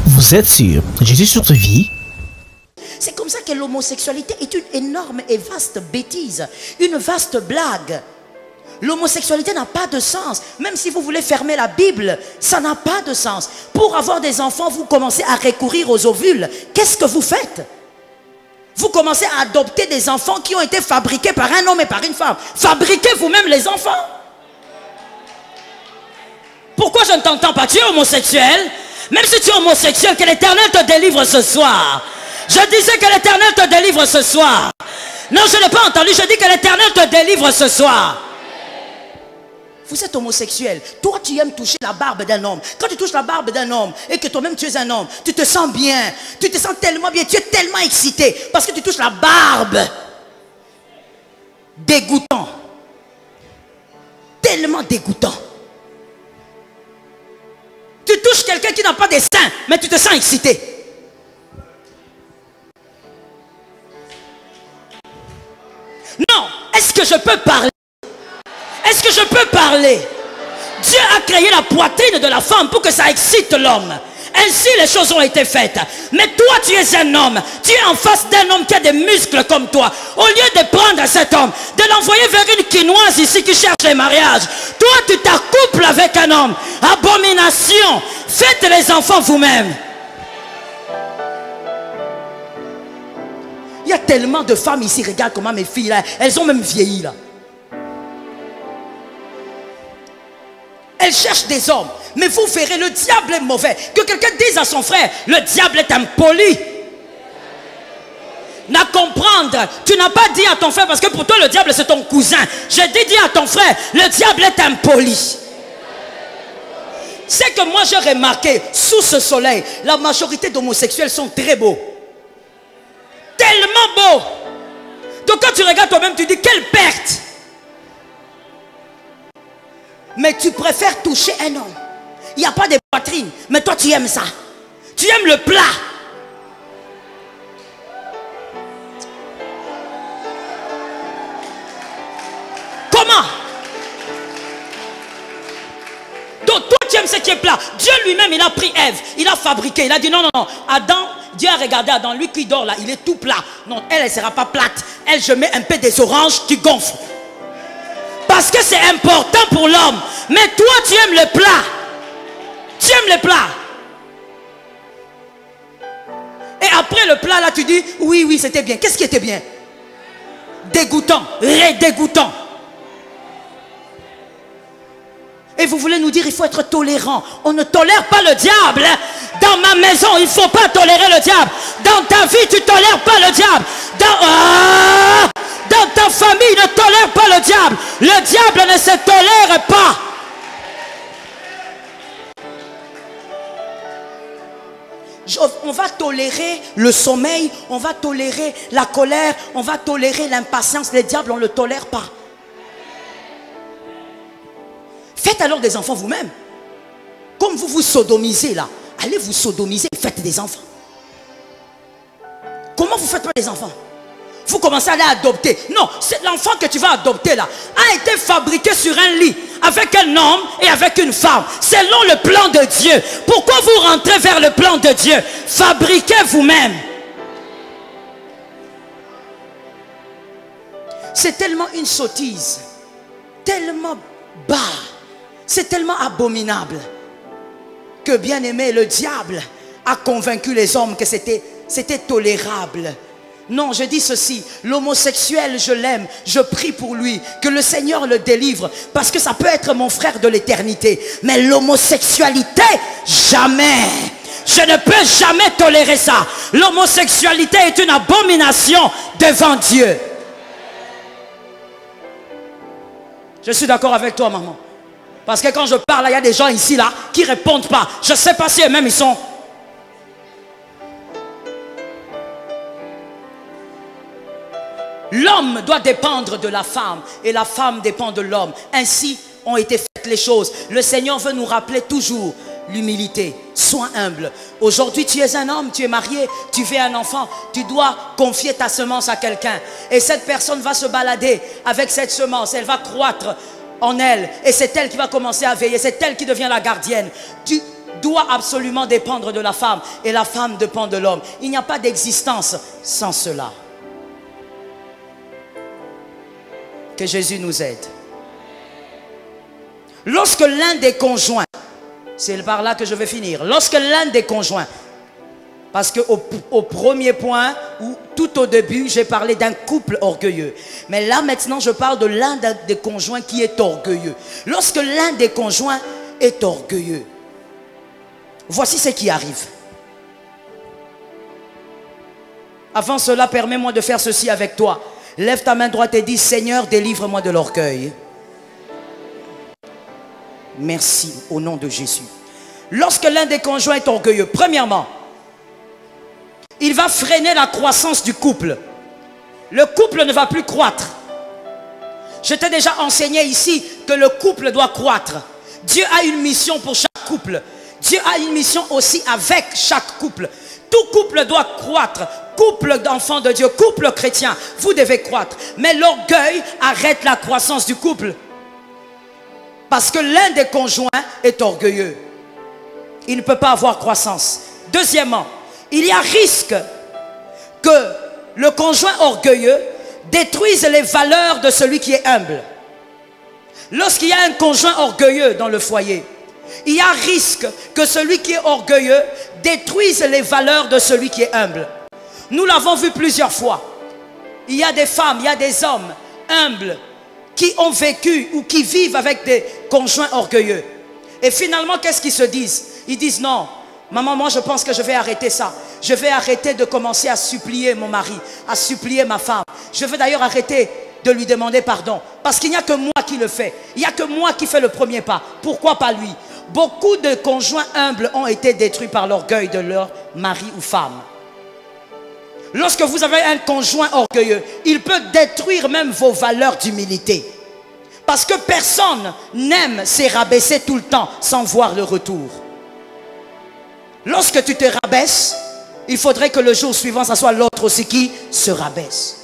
Vous êtes sûr Jésus sur vie? C'est comme ça que l'homosexualité est une énorme et vaste bêtise, une vaste blague. L'homosexualité n'a pas de sens. Même si vous voulez fermer la Bible, ça n'a pas de sens. Pour avoir des enfants, vous commencez à recourir aux ovules. Qu'est-ce que vous faites? Vous commencez à adopter des enfants qui ont été fabriqués par un homme et par une femme. Fabriquez vous-même les enfants. Pourquoi je ne t'entends pas? Tu es homosexuel. Même si tu es homosexuel, que l'Éternel te délivre ce soir. Je disais que l'Éternel te délivre ce soir. Non, je n'ai pas entendu. Je dis que l'Éternel te délivre ce soir. Vous êtes homosexuel. Toi, tu aimes toucher la barbe d'un homme. Quand tu touches la barbe d'un homme et que toi-même tu es un homme, tu te sens bien. Tu te sens tellement bien. Tu es tellement excité parce que tu touches la barbe. Dégoûtant. Tellement dégoûtant. Tu touches quelqu'un qui n'a pas de seins, mais tu te sens excité. Non, est-ce que je peux parler? Est-ce que je peux parler? Dieu a créé la poitrine de la femme pour que ça excite l'homme. Ainsi les choses ont été faites. Mais toi tu es un homme. Tu es en face d'un homme qui a des muscles comme toi. Au lieu de prendre cet homme, de l'envoyer vers une quinoise ici qui cherche les mariages, toi tu t'accouples avec un homme. Abomination. Faites les enfants vous-même. Il y a tellement de femmes ici. Regarde comment mes filles là, elles ont même vieilli là. Elles cherchent des hommes. Mais vous verrez, le diable est mauvais. Que quelqu'un dise à son frère, le diable est impoli. N'a comprendre. Tu n'as pas dit à ton frère, parce que pour toi le diable c'est ton cousin. J'ai dit à ton frère, le diable est impoli. C'est que moi j'ai remarqué, sous ce soleil, la majorité d'homosexuels sont très beaux. Tellement beaux. Donc quand tu regardes toi-même, tu dis, quelle perte. Mais tu préfères toucher un homme. Il n'y a pas de poitrine. Mais toi tu aimes ça. Tu aimes le plat. Comment? Donc toi tu aimes ce qui est plat. Dieu lui-même il a pris Ève. Il a fabriqué. Il a dit non, non, non. Adam, Dieu a regardé Adam. Lui qui dort là, il est tout plat. Non, elle ne sera pas plate. Elle, je mets un peu des oranges, tu gonfles. Parce que c'est important pour l'homme. Mais toi tu aimes le plat. Tu aimes le plat. Et après le plat là tu dis oui, oui c'était bien. Qu'est-ce qui était bien? Dégoûtant. Dégoûtant. Et vous voulez nous dire il faut être tolérant. On ne tolère pas le diable. Dans ma maison il ne faut pas tolérer le diable. Dans ta vie tu ne tolères pas le diable. Dans ta famille ne tolère pas le diable. Le diable ne se tolère pas. On va tolérer le sommeil, on va tolérer la colère, on va tolérer l'impatience. Le diable, on ne le tolère pas. Faites alors des enfants vous-même. Comme vous vous sodomisez là, allez vous sodomiser et faites des enfants. Comment vous faites pas des enfants? Vous commencez à aller adopter. Non, c'est l'enfant que tu vas adopter là a été fabriqué sur un lit avec un homme et avec une femme, selon le plan de Dieu. Pourquoi vous rentrez vers le plan de Dieu? Fabriquez vous-même. C'est tellement une sottise, tellement bas, c'est tellement abominable que bien aimé, le diable a convaincu les hommes que c'était tolérable. Non, je dis ceci, l'homosexuel, je l'aime, je prie pour lui, que le Seigneur le délivre, parce que ça peut être mon frère de l'éternité. Mais l'homosexualité, jamais. Je ne peux jamais tolérer ça. L'homosexualité est une abomination devant Dieu. Je suis d'accord avec toi, maman. Parce que quand je parle, il y a des gens ici, là, qui ne répondent pas. Je ne sais pas si eux-mêmes, ils sont... L'homme doit dépendre de la femme et la femme dépend de l'homme. Ainsi ont été faites les choses. Le Seigneur veut nous rappeler toujours l'humilité. Sois humble. Aujourd'hui, tu es un homme, tu es marié, tu veux un enfant. Tu dois confier ta semence à quelqu'un. Et cette personne va se balader avec cette semence. Elle va croître en elle. Et c'est elle qui va commencer à veiller. C'est elle qui devient la gardienne. doit absolument dépendre de la femme et la femme dépend de l'homme. Il n'y a pas d'existence sans cela. Que Jésus nous aide. Lorsque l'un des conjoints, c'est par là que je vais finir, lorsque l'un des conjoints, parce qu'au premier point, ou tout au début, j'ai parlé d'un couple orgueilleux. Mais là maintenant, je parle de l'un des conjoints qui est orgueilleux. Lorsque l'un des conjoints est orgueilleux, voici ce qui arrive. Avant cela, permets-moi de faire ceci avec toi. Lève ta main droite et dis, Seigneur, délivre-moi de l'orgueil. Merci, au nom de Jésus. Lorsque l'un des conjoints est orgueilleux, premièrement, il va freiner la croissance du couple. Le couple ne va plus croître. Je t'ai déjà enseigné ici que le couple doit croître. Dieu a une mission pour chaque couple. Dieu a une mission aussi avec chaque couple. Tout couple doit croître. Couple d'enfants de Dieu, couple chrétien, vous devez croître. Mais l'orgueil arrête la croissance du couple. Parce que l'un des conjoints est orgueilleux. Il ne peut pas avoir croissance. Deuxièmement, il y a risque que le conjoint orgueilleux détruise les valeurs de celui qui est humble. Lorsqu'il y a un conjoint orgueilleux dans le foyer, il y a risque que celui qui est orgueilleux détruise les valeurs de celui qui est humble. Nous l'avons vu plusieurs fois. Il y a des femmes, il y a des hommes humbles qui ont vécu ou qui vivent avec des conjoints orgueilleux. Et finalement, qu'est-ce qu'ils se disent? Ils disent non, maman, moi je pense que je vais arrêter ça. Je vais arrêter de commencer à supplier mon mari, à supplier ma femme. Je vais d'ailleurs arrêter de lui demander pardon. Parce qu'il n'y a que moi qui le fais. Il n'y a que moi qui fais le premier pas. Pourquoi pas lui? Beaucoup de conjoints humbles ont été détruits par l'orgueil de leur mari ou femme. Lorsque vous avez un conjoint orgueilleux, il peut détruire même vos valeurs d'humilité. Parce que personne n'aime se rabaisser tout le temps sans voir le retour. Lorsque tu te rabaisses, il faudrait que le jour suivant, ça soit l'autre aussi qui se rabaisse.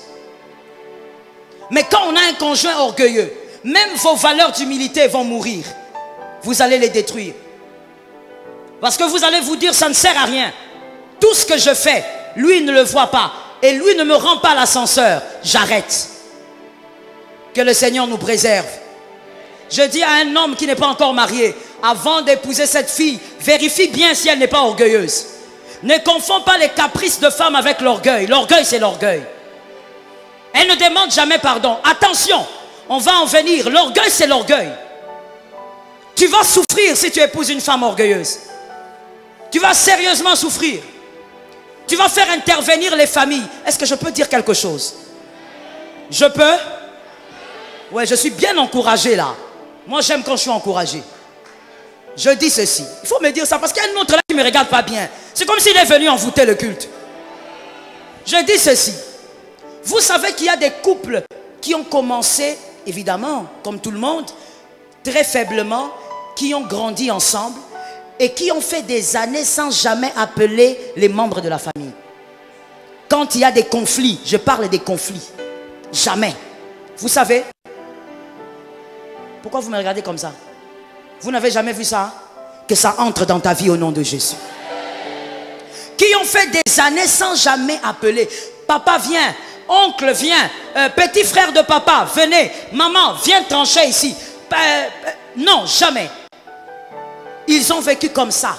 Mais quand on a un conjoint orgueilleux, même vos valeurs d'humilité vont mourir. Vous allez les détruire. Parce que vous allez vous dire, ça ne sert à rien. Tout ce que je fais, lui ne le voit pas. Et lui ne me rend pas l'ascenseur. J'arrête. Que le Seigneur nous préserve. Je dis à un homme qui n'est pas encore marié, avant d'épouser cette fille, vérifie bien si elle n'est pas orgueilleuse. Ne confonds pas les caprices de femme avec l'orgueil. L'orgueil, c'est l'orgueil. Elle ne demande jamais pardon. Attention, on va en venir. L'orgueil, c'est l'orgueil. Tu vas souffrir si tu épouses une femme orgueilleuse. Tu vas sérieusement souffrir. Tu vas faire intervenir les familles. Est-ce que je peux dire quelque chose? Je peux? Ouais, je suis bien encouragé là. Moi, j'aime quand je suis encouragé. Je dis ceci. Il faut me dire ça parce qu'il y a un autre là qui ne me regarde pas bien. C'est comme s'il est venu envoûter le culte. Je dis ceci. Vous savez qu'il y a des couples qui ont commencé, évidemment, comme tout le monde, très faiblement, qui ont grandi ensemble et qui ont fait des années sans jamais appeler les membres de la famille. Quand il y a des conflits, je parle des conflits. Jamais. Vous savez? Pourquoi vous me regardez comme ça? Vous n'avez jamais vu ça? Que ça entre dans ta vie au nom de Jésus. Qui ont fait des années sans jamais appeler. Papa vient, oncle vient, petit frère de papa, venez, maman, viens trancher ici. Non, jamais. Ils ont vécu comme ça,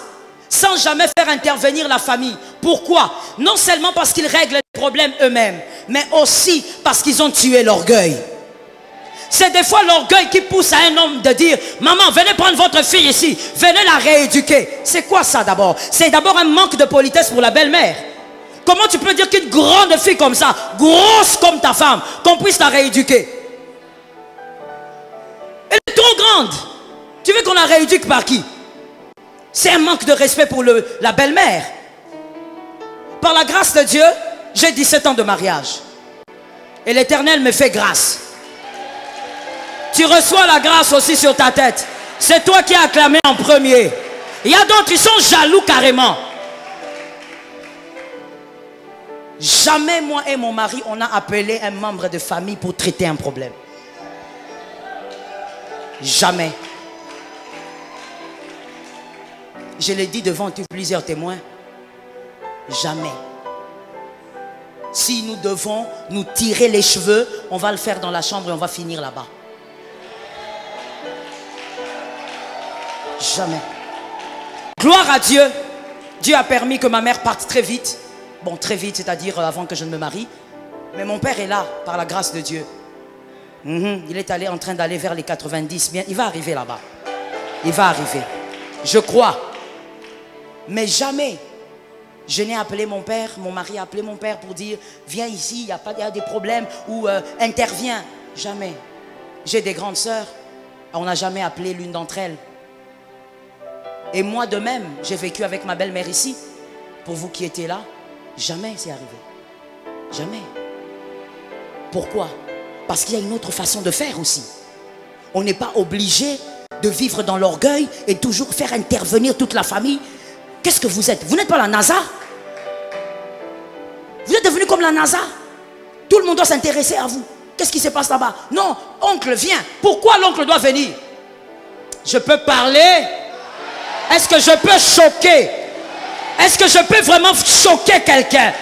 sans jamais faire intervenir la famille. Pourquoi? Non seulement parce qu'ils règlent les problèmes eux-mêmes, mais aussi parce qu'ils ont tué l'orgueil. C'est des fois l'orgueil qui pousse à un homme de dire, maman, venez prendre votre fille ici, venez la rééduquer. C'est quoi ça d'abord? C'est d'abord un manque de politesse pour la belle-mère. Comment tu peux dire qu'une grande fille comme ça, grosse comme ta femme, qu'on puisse la rééduquer? Elle est trop grande. Tu veux qu'on la rééduque par qui? C'est un manque de respect pour la belle-mère. Par la grâce de Dieu, j'ai 17 ans de mariage. Et l'Éternel me fait grâce. Tu reçois la grâce aussi sur ta tête. C'est toi qui as acclamé en premier. Il y a d'autres qui sont jaloux carrément. Jamais moi et mon mari, on a appelé un membre de famille pour traiter un problème. Jamais. Je l'ai dit devant plusieurs témoins. Jamais. Si nous devons nous tirer les cheveux, on va le faire dans la chambre et on va finir là-bas. Jamais. Gloire à Dieu. Dieu a permis que ma mère parte très vite. Bon, très vite, c'est-à-dire avant que je ne me marie. Mais mon père est là, par la grâce de Dieu. Il est en train d'aller vers les 90. Bien, il va arriver là-bas. Il va arriver. Je crois. Mais jamais, je n'ai appelé mon père, mon mari a appelé mon père pour dire, viens ici, il y a des problèmes, ou interviens. Jamais. J'ai des grandes sœurs. On n'a jamais appelé l'une d'entre elles. Et moi de même, j'ai vécu avec ma belle-mère ici. Pour vous qui étiez là, jamais c'est arrivé. Jamais. Pourquoi? Parce qu'il y a une autre façon de faire aussi. On n'est pas obligé de vivre dans l'orgueil et toujours faire intervenir toute la famille. Qu'est-ce que vous êtes? Vous n'êtes pas la NASA? Vous êtes devenu comme la NASA? Tout le monde doit s'intéresser à vous. Qu'est-ce qui se passe là-bas? Non, oncle vient. Pourquoi l'oncle doit venir? Je peux parler? Est-ce que je peux choquer? Est-ce que je peux vraiment choquer quelqu'un?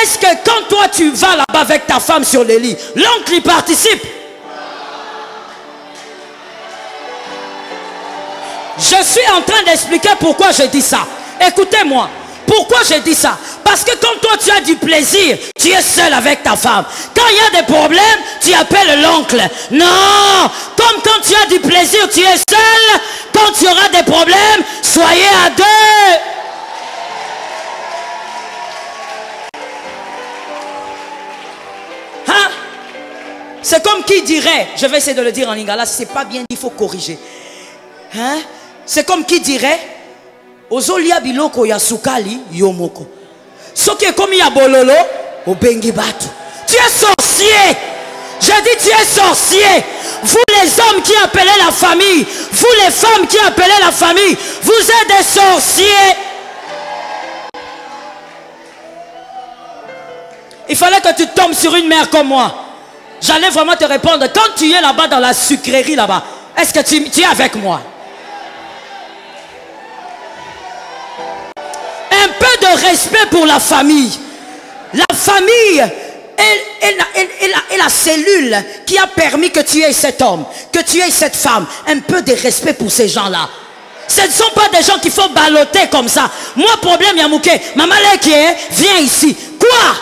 Est-ce que quand toi tu vas là-bas avec ta femme sur le lit, l'oncle y participe? Je suis en train d'expliquer pourquoi je dis ça. Écoutez-moi. Pourquoi je dis ça? Parce que quand toi tu as du plaisir, tu es seul avec ta femme. Quand il y a des problèmes, tu appelles l'oncle. Non! Comme quand tu as du plaisir, tu es seul. Quand tu auras des problèmes, soyez à deux. Hein? C'est comme qui dirait, je vais essayer de le dire en lingala, si c'est pas bien dit, il faut corriger. Hein? C'est comme qui dirait, Ozolia biloko ya sukali yomoko. Soki komi ya bololo, obengi batu. Tu es sorcier. Je dis tu es sorcier. Vous les hommes qui appelez la famille, vous les femmes qui appelez la famille, vous êtes des sorciers. Il fallait que tu tombes sur une mère comme moi. J'allais vraiment te répondre. Quand tu es là-bas dans la sucrerie là-bas, est-ce que tu es avec moi? Un peu de respect pour la famille. La famille est la cellule qui a permis que tu aies cet homme, que tu aies cette femme. Un peu de respect pour ces gens-là. Ce ne sont pas des gens qu'il faut balloter comme ça. Moi, problème, Yamouké, maman viens ici. Quoi?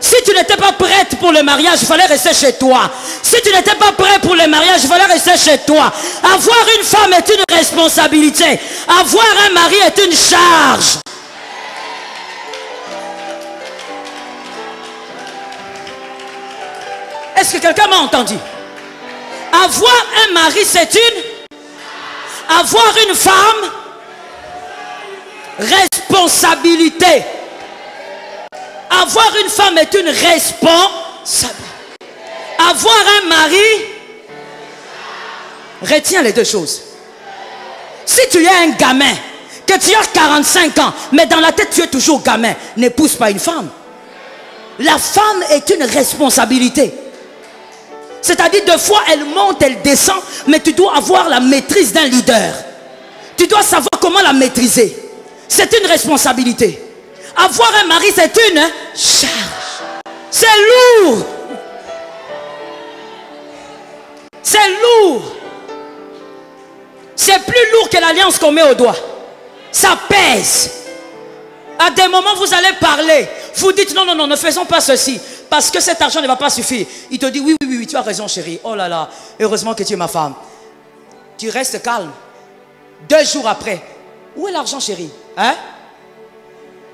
Si tu n'étais pas prête pour le mariage, il fallait rester chez toi. Si tu n'étais pas prêt pour le mariage, il fallait rester chez toi. Avoir une femme est une responsabilité. Avoir un mari est une charge. Est-ce que quelqu'un m'a entendu? Avoir un mari, c'est une... Avoir une femme, responsabilité. Avoir une femme est une responsabilité. Avoir un mari, retiens les deux choses. Si tu es un gamin, que tu as 45 ans, mais dans la tête tu es toujours gamin, n'épouse pas une femme. La femme est une responsabilité. C'est-à-dire, deux fois elle monte, elle descend, mais tu dois avoir la maîtrise d'un leader. Tu dois savoir comment la maîtriser. C'est une responsabilité. Avoir un mari, c'est une charge. C'est lourd. C'est lourd. C'est plus lourd que l'alliance qu'on met au doigt. Ça pèse. À des moments, vous allez parler. Vous dites, non, non, non, ne faisons pas ceci. Parce que cet argent ne va pas suffire. Il te dit, oui, oui, oui, tu as raison, chérie. Oh là là, heureusement que tu es ma femme. Tu restes calme. 2 jours après, où est l'argent, chérie? Hein?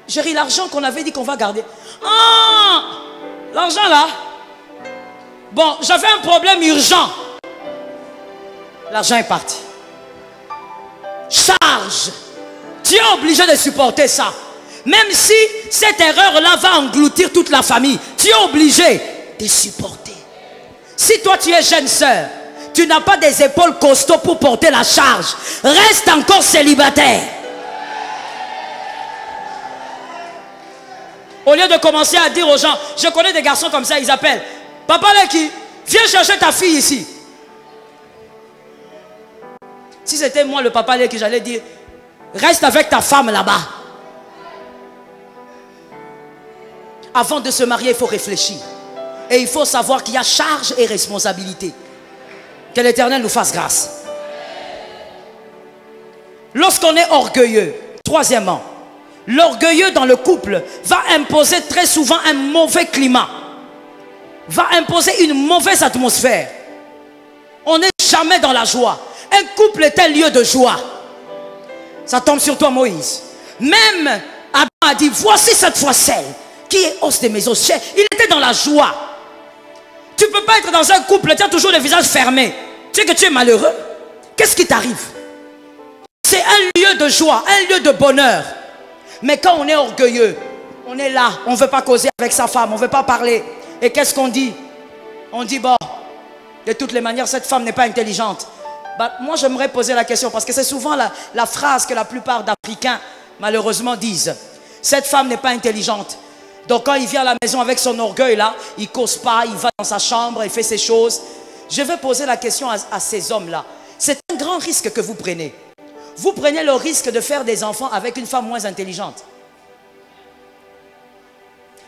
Chérie, l'argent qu'on avait dit qu'on va garder. Ah! L'argent là. Bon, j'avais un problème urgent. L'argent est parti. Charge. Tu es obligé de supporter ça. Même si cette erreur-là va engloutir toute la famille, tu es obligé de supporter. Si toi tu es jeune sœur, tu n'as pas des épaules costauds pour porter la charge, reste encore célibataire. Au lieu de commencer à dire aux gens, je connais des garçons comme ça, ils appellent, papa Leki, viens chercher ta fille ici. Si c'était moi le papa que j'allais dire, reste avec ta femme là-bas. Avant de se marier, il faut réfléchir. Et il faut savoir qu'il y a charge et responsabilité. Que l'Éternel nous fasse grâce. Lorsqu'on est orgueilleux, troisièmement, l'orgueilleux dans le couple va imposer très souvent un mauvais climat. Va imposer une mauvaise atmosphère. On n'est jamais dans la joie. Un couple est un lieu de joie. Ça tombe sur toi, Moïse. Même Adam a dit, voici cette fois celle qui est hausse de mes os. Il était dans la joie. Tu ne peux pas être dans un couple, tu as toujours le visage fermé. Tu sais que tu es malheureux. Qu'est-ce qui t'arrive? C'est un lieu de joie, un lieu de bonheur. Mais quand on est orgueilleux, on est là, on ne veut pas causer avec sa femme, on ne veut pas parler. Et qu'est-ce qu'on dit? On dit, bon, de toutes les manières, cette femme n'est pas intelligente. Bah, moi, j'aimerais poser la question, parce que c'est souvent la phrase que la plupart d'Africains, malheureusement, disent. Cette femme n'est pas intelligente. Donc quand il vient à la maison avec son orgueil là, il ne cause pas, il va dans sa chambre, il fait ses choses. Je vais poser la question à ces hommes-là. C'est un grand risque que vous prenez. Vous prenez le risque de faire des enfants avec une femme moins intelligente.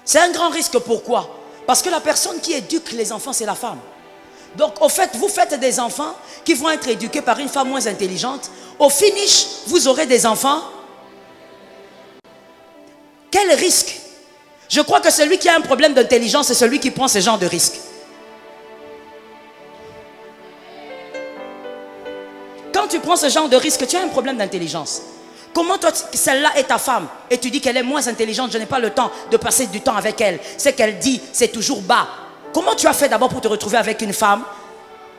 C'est un grand risque, pourquoi? Parce que la personne qui éduque les enfants, c'est la femme. Donc au fait, vous faites des enfants qui vont être éduqués par une femme moins intelligente. Au finish, vous aurez des enfants. Quel risque? Je crois que celui qui a un problème d'intelligence, c'est celui qui prend ce genre de risque. Quand tu prends ce genre de risque, tu as un problème d'intelligence. Comment toi, celle-là est ta femme et tu dis qu'elle est moins intelligente, je n'ai pas le temps de passer du temps avec elle. Ce qu'elle dit, c'est toujours bas. Comment tu as fait d'abord pour te retrouver avec une femme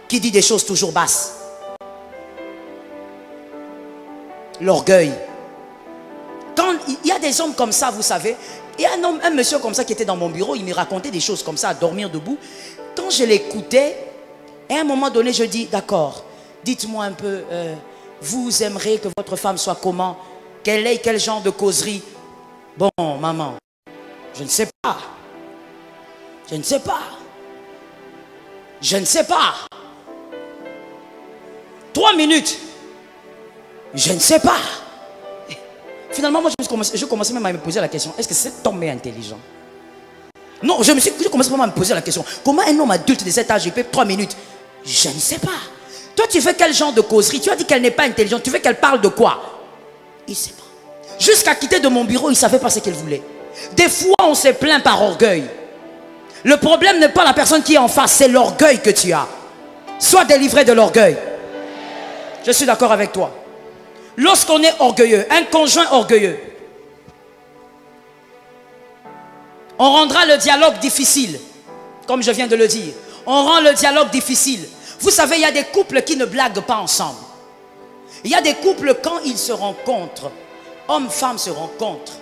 qui dit des choses toujours basses? L'orgueil. Quand il y a des hommes comme ça, vous savez, il y a un monsieur comme ça qui était dans mon bureau, il me racontait des choses comme ça, à dormir debout. Quand je l'écoutais, à un moment donné, je dis, d'accord, dites-moi un peu, vous aimeriez que votre femme soit comment? Quel genre de causerie? Bon, maman, je ne sais pas. Je ne sais pas. Je ne sais pas. 3 minutes. Je ne sais pas. Finalement, moi, je commençais même à me poser la question, est-ce que cet homme est intelligent? Non, je commençais vraiment à me poser la question, comment un homme adulte de cet âge, il peut 3 minutes? Je ne sais pas. Toi, tu veux quel genre de causerie? Tu as dit qu'elle n'est pas intelligente, tu veux qu'elle parle de quoi? Il ne sait pas. Jusqu'à quitter de mon bureau, il ne savait pas ce qu'elle voulait. Des fois, on se plaint par orgueil. Le problème n'est pas la personne qui est en face, c'est l'orgueil que tu as. Sois délivré de l'orgueil. Je suis d'accord avec toi. Lorsqu'on est orgueilleux, un conjoint orgueilleux, on rendra le dialogue difficile, comme je viens de le dire. On rend le dialogue difficile. Vous savez, il y a des couples qui ne blaguent pas ensemble. Il y a des couples, quand ils se rencontrent, hommes, femmes se rencontrent,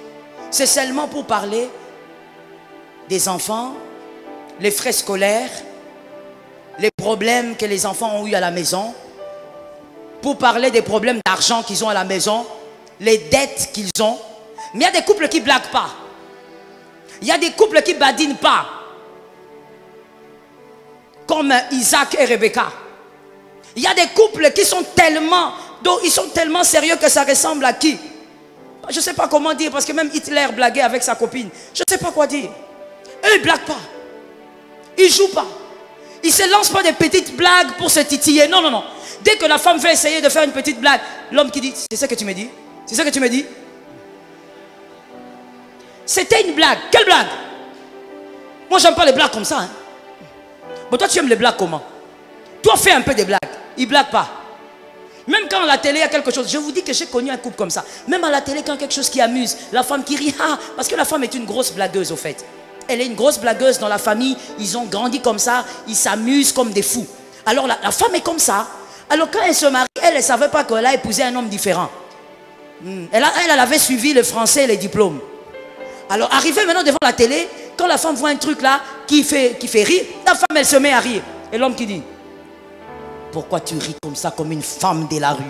c'est seulement pour parler des enfants, les frais scolaires, les problèmes que les enfants ont eu à la maison, pour parler des problèmes d'argent qu'ils ont à la maison, les dettes qu'ils ont. Mais il y a des couples qui ne blaguent pas. Il y a des couples qui ne badinent pas. Comme Isaac et Rebecca. Il y a des couples qui sont tellement sérieux que ça ressemble à qui? Je ne sais pas comment dire, parce que même Hitler blaguait avec sa copine. Je ne sais pas quoi dire. Eux, ils ne blaguent pas. Ils ne jouent pas. Ils ne se lancent pas des petites blagues pour se titiller. Non, non, non. Dès que la femme veut essayer de faire une petite blague, l'homme qui dit, c'est ça que tu me dis? C'est ça que tu me dis? C'était une blague. Quelle blague? Moi, j'aime pas les blagues comme ça. Hein. Bon, toi, tu aimes les blagues comment? Toi, fais un peu des blagues. Ils ne blaguent pas. Même quand à la télé, il y a quelque chose. Je vous dis que j'ai connu un couple comme ça. Même à la télé, quand il y a quelque chose qui amuse, la femme qui rit, ah, parce que la femme est une grosse blagueuse, au fait. Elle est une grosse blagueuse dans la famille. Ils ont grandi comme ça. Ils s'amusent comme des fous. Alors, la femme est comme ça. Alors, quand elle se marie, elle ne savait pas qu'elle a épousé un homme différent. Elle avait suivi le français et les diplômes. Alors, arrivée maintenant devant la télé, quand la femme voit un truc là qui fait rire, la femme, elle se met à rire. Et l'homme qui dit, pourquoi tu ris comme ça, comme une femme de la rue?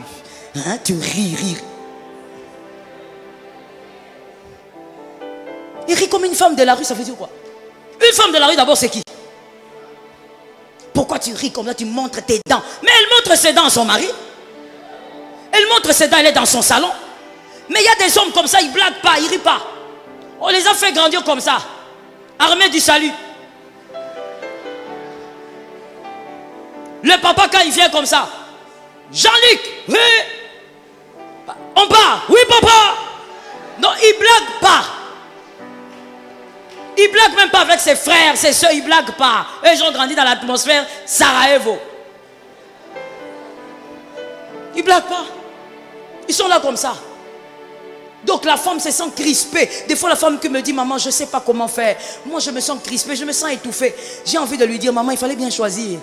Hein? Tu ris. Il rit comme une femme de la rue, ça veut dire quoi? Une femme de la rue, d'abord, c'est qui? Pourquoi tu ris comme ça? Tu montres tes dents. Mais elle montre ses dents à son mari. montre ses dents, elle est dans son salon. Mais il y a des hommes comme ça, ils ne blaguent pas, ils ne rient pas. On les a fait grandir comme ça. Armée du salut. Le papa, quand il vient comme ça, Jean-Luc, oui. On part, oui papa. Non, il ne blague pas. Il ne blague même pas avec ses frères, ses soeurs, il ne blague pas. Eux, ils ont grandi dans l'atmosphère Sarajevo. Ils ne blaguent pas. Ils sont là comme ça. Donc la femme se sent crispée. Des fois la femme qui me dit, maman, je ne sais pas comment faire. Moi, je me sens crispée, je me sens étouffée. J'ai envie de lui dire, maman, il fallait bien choisir.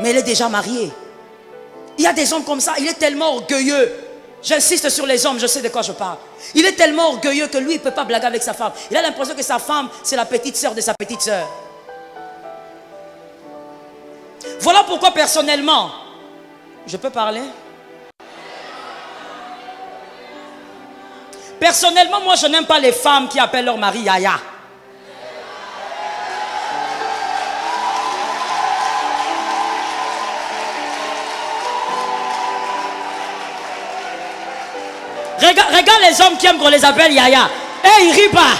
Mais elle est déjà mariée. Il y a des hommes comme ça, il est tellement orgueilleux. J'insiste sur les hommes, je sais de quoi je parle. Il est tellement orgueilleux que lui, il ne peut pas blaguer avec sa femme. Il a l'impression que sa femme, c'est la petite sœur de sa petite sœur. Voilà pourquoi personnellement, je peux parler? Personnellement, moi, je n'aime pas les femmes qui appellent leur mari Yaya. Regarde les hommes qui aiment qu'on les appelle Yaya. Ils rient pas.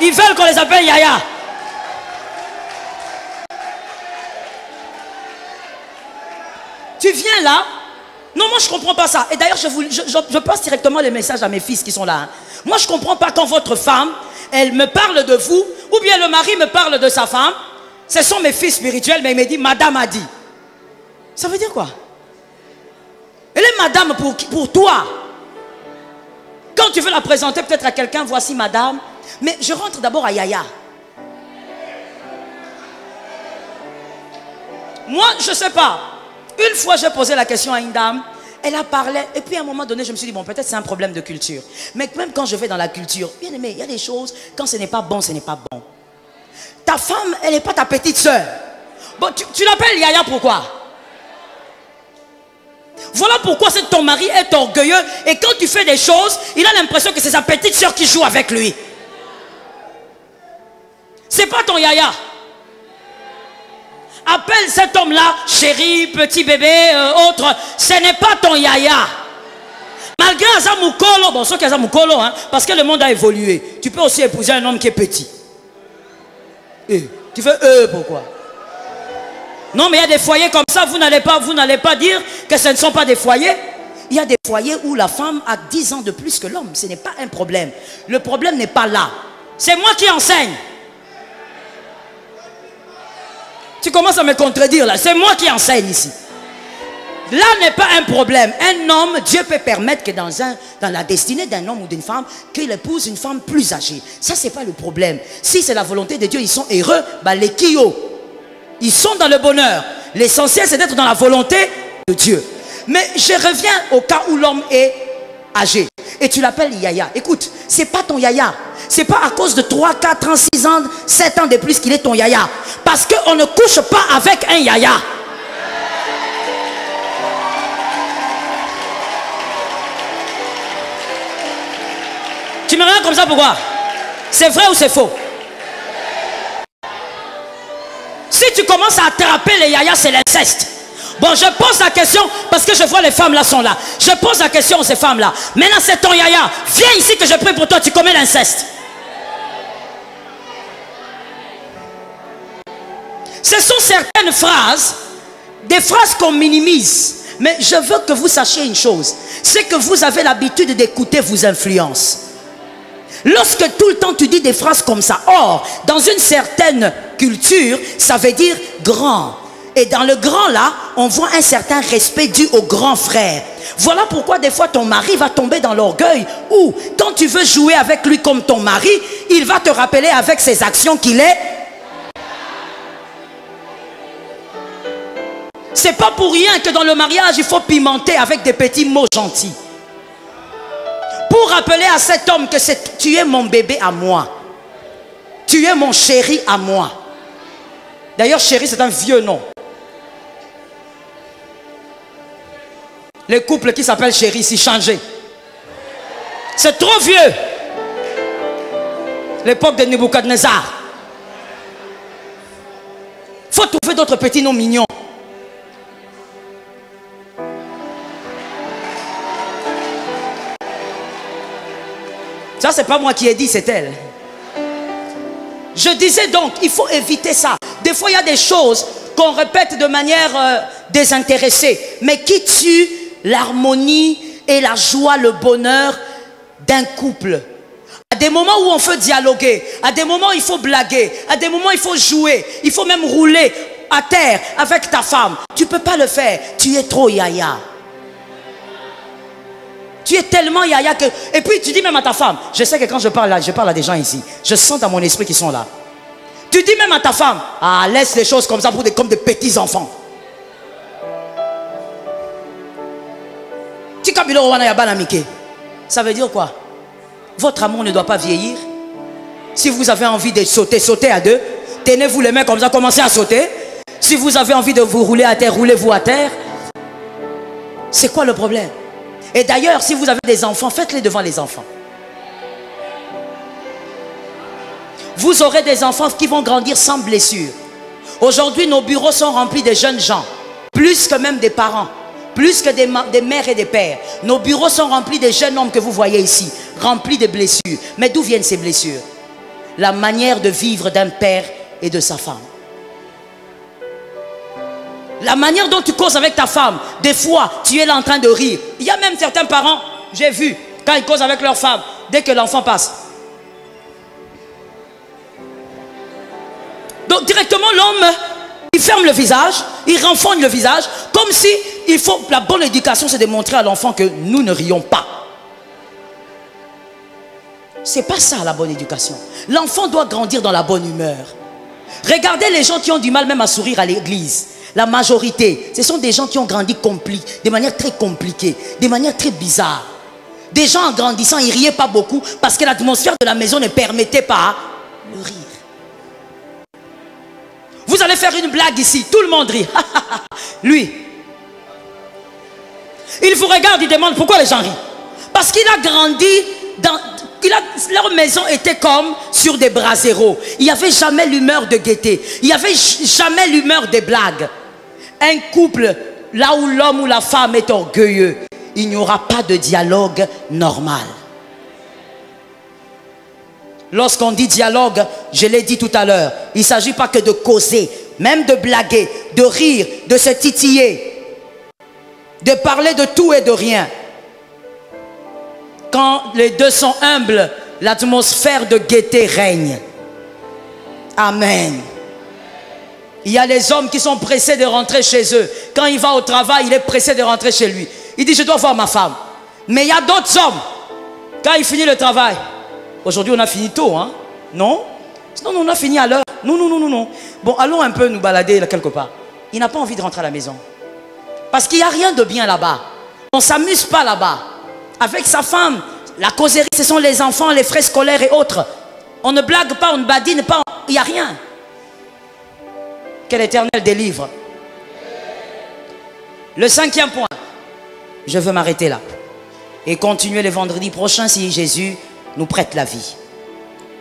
Ils veulent qu'on les appelle Yaya. Tu viens là. Non, moi je ne comprends pas ça. Et d'ailleurs, je passe directement les messages à mes fils qui sont là. Moi, je ne comprends pas quand votre femme, elle me parle de vous, ou bien le mari me parle de sa femme. Ce sont mes fils spirituels, mais il me dit, madame a dit. Ça veut dire quoi? Elle est madame pour toi. Quand tu veux la présenter peut-être à quelqu'un, voici madame. Mais je rentre d'abord à Yaya. Moi, je ne sais pas. Une fois, j'ai posé la question à une dame. Elle a parlé. Et puis, à un moment donné, je me suis dit, bon, peut-être c'est un problème de culture. Mais même quand je vais dans la culture, bien aimé, il y a des choses, quand ce n'est pas bon, ce n'est pas bon. Ta femme, elle n'est pas ta petite soeur. Bon, tu l'appelles Yaya, pourquoi? Voilà pourquoi ton mari est orgueilleux. Et quand tu fais des choses, il a l'impression que c'est sa petite soeur qui joue avec lui. C'est pas ton Yaya. Appelle cet homme-là, chéri, petit bébé, autre. Ce n'est pas ton Yaya. Malgré Azamukolo, bon, sauf qu'Azamukolo, hein, parce que le monde a évolué. Tu peux aussi épouser un homme qui est petit. Tu fais pourquoi? Non, mais il y a des foyers comme ça, vous n'allez pas dire que ce ne sont pas des foyers. Il y a des foyers où la femme a 10 ans de plus que l'homme. Ce n'est pas un problème. Le problème n'est pas là. C'est moi qui enseigne. Tu commences à me contredire là. C'est moi qui enseigne ici. Là n'est pas un problème. Un homme, Dieu peut permettre que dans la destinée d'un homme ou d'une femme, qu'il épouse une femme plus âgée. Ça, c'est pas le problème. Si c'est la volonté de Dieu, ils sont heureux. Bah, les kio, ils sont dans le bonheur. L'essentiel, c'est d'être dans la volonté de Dieu. Mais je reviens au cas où l'homme est âgé. Et tu l'appelles Yaya. Écoute, c'est pas ton Yaya. C'est pas à cause de 3, 4 ans, 6 ans, 7 ans de plus qu'il est ton Yaya. Parce qu'on ne couche pas avec un Yaya. Tu me regardes comme ça, pourquoi? C'est vrai ou c'est faux? Si tu commences à attraper les Yaya, c'est l'inceste. Bon, je pose la question, parce que je vois les femmes là sont là. Je pose la question à ces femmes là. Maintenant, c'est ton Yaya. Viens ici que je prie pour toi, tu commets l'inceste. Ce sont certaines phrases, des phrases qu'on minimise. Mais je veux que vous sachiez une chose. C'est que vous avez l'habitude d'écouter vos influences. Lorsque tout le temps tu dis des phrases comme ça. Or, dans une certaine culture, ça veut dire grand. Et dans le grand là, on voit un certain respect dû au grand frère. Voilà pourquoi des fois ton mari va tomber dans l'orgueil. Ou quand tu veux jouer avec lui comme ton mari, il va te rappeler avec ses actions qu'il est. C'est pas pour rien que dans le mariage, il faut pimenter avec des petits mots gentils. Pour rappeler à cet homme que tu es mon bébé à moi. Tu es mon chéri à moi. D'ailleurs, chéri, c'est un vieux nom. Les couples qui s'appellent chéri, s'y changé. C'est trop vieux. L'époque de Nebuchadnezzar. Il faut trouver d'autres petits noms mignons. Ça, c'est pas moi qui ai dit, c'est elle. Je disais donc, il faut éviter ça. Des fois, il y a des choses qu'on répète de manière désintéressée, mais qui tuent l'harmonie et la joie, le bonheur d'un couple. À des moments où on peut dialoguer, à des moments il faut blaguer, à des moments il faut jouer, il faut même rouler à terre avec ta femme. Tu ne peux pas le faire, tu es trop yaya. Tu es tellement yaya que... Et puis tu dis même à ta femme, je sais que quand je parle à des gens ici, je sens dans mon esprit qu'ils sont là. Tu dis même à ta femme, ah, laisse les choses comme ça pour comme des petits enfants. Ça veut dire quoi? Votre amour ne doit pas vieillir. Si vous avez envie de sauter, sautez à deux. Tenez-vous les mains comme ça, commencez à sauter. Si vous avez envie de vous rouler à terre, roulez-vous à terre. C'est quoi le problème? Et d'ailleurs, si vous avez des enfants, faites-les devant les enfants. Vous aurez des enfants qui vont grandir sans blessure. Aujourd'hui, nos bureaux sont remplis de jeunes gens, plus que même des parents, plus que des mères et des pères. Nos bureaux sont remplis de jeunes hommes que vous voyez ici, remplis de blessures. Mais d'où viennent ces blessures? La manière de vivre d'un père et de sa femme. La manière dont tu causes avec ta femme, des fois, tu es là en train de rire. Il y a même certains parents, j'ai vu, quand ils causent avec leur femme, dès que l'enfant passe. Donc directement, l'homme, il ferme le visage, il renfonce le visage, comme si il faut, la bonne éducation, c'est de montrer à l'enfant que nous ne rions pas. C'est pas ça la bonne éducation. L'enfant doit grandir dans la bonne humeur. Regardez les gens qui ont du mal même à sourire à l'église. La majorité, ce sont des gens qui ont grandi de manière très compliquée, de manière très bizarre. Des gens en grandissant, ils ne riaient pas beaucoup parce que l'atmosphère de la maison ne permettait pas le rire. Vous allez faire une blague ici, tout le monde rit. Lui, il vous regarde, il demande pourquoi les gens rient. Parce qu'il a grandi dans... leur maison était comme sur des braseros. Il n'y avait jamais l'humeur de gaieté. Il n'y avait jamais l'humeur des blagues. Un couple, là où l'homme ou la femme est orgueilleux, il n'y aura pas de dialogue normal. Lorsqu'on dit dialogue, je l'ai dit tout à l'heure, il ne s'agit pas que de causer, même de blaguer, de rire, de se titiller, de parler de tout et de rien. Quand les deux sont humbles, l'atmosphère de gaieté règne. Amen. Il y a les hommes qui sont pressés de rentrer chez eux. Quand il va au travail, il est pressé de rentrer chez lui. Il dit, je dois voir ma femme. Mais il y a d'autres hommes, quand il finit le travail, aujourd'hui on a fini tôt, hein? Non? Sinon on a fini à l'heure. Non, non, non, non, non. Bon, allons un peu nous balader là quelque part. Il n'a pas envie de rentrer à la maison. Parce qu'il n'y a rien de bien là-bas. On ne s'amuse pas là-bas. Avec sa femme, la causerie, ce sont les enfants, les frais scolaires et autres. On ne blague pas, on ne badine pas, il n'y a rien. Que l'Éternel délivre. Le 5e point, je veux m'arrêter là. Et continuer le vendredi prochain si Jésus nous prête la vie.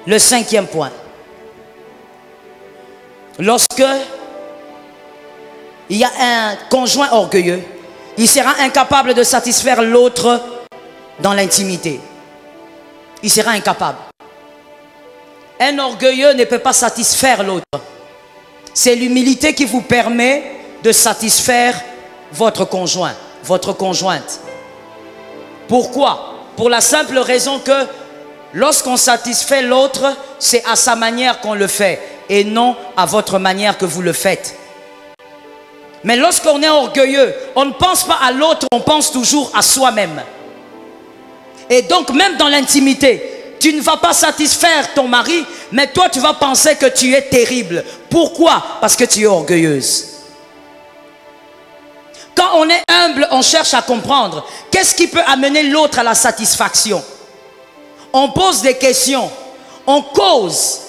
Le 5e point. Lorsque il y a un conjoint orgueilleux, il sera incapable de satisfaire l'autre dans l'intimité. Il sera incapable. Un orgueilleux ne peut pas satisfaire l'autre. C'est l'humilité qui vous permet de satisfaire votre conjoint, votre conjointe. Pourquoi? Pour la simple raison que lorsqu'on satisfait l'autre, c'est à sa manière qu'on le fait et non à votre manière que vous le faites. Mais lorsqu'on est orgueilleux, on ne pense pas à l'autre, on pense toujours à soi-même. Et donc même dans l'intimité, tu ne vas pas satisfaire ton mari, mais toi tu vas penser que tu es terrible. Pourquoi? Parce que tu es orgueilleuse. Quand on est humble, on cherche à comprendre. Qu'est-ce qui peut amener l'autre à la satisfaction? On pose des questions, on cause.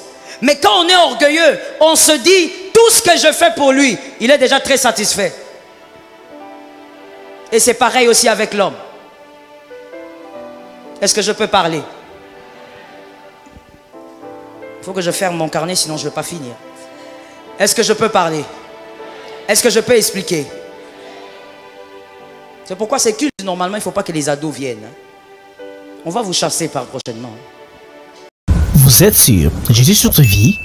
Mais quand on est orgueilleux, on se dit, tout ce que je fais pour lui, il est déjà très satisfait. Et c'est pareil aussi avec l'homme. Est-ce que je peux parler? Il faut que je ferme mon carnet, sinon je ne vais pas finir. Est-ce que je peux parler? Est-ce que je peux expliquer? C'est pourquoi ces cultes, normalement, il ne faut pas que les ados viennent. On va vous chasser par prochainement. Vous êtes sur Jésus sur ta vie.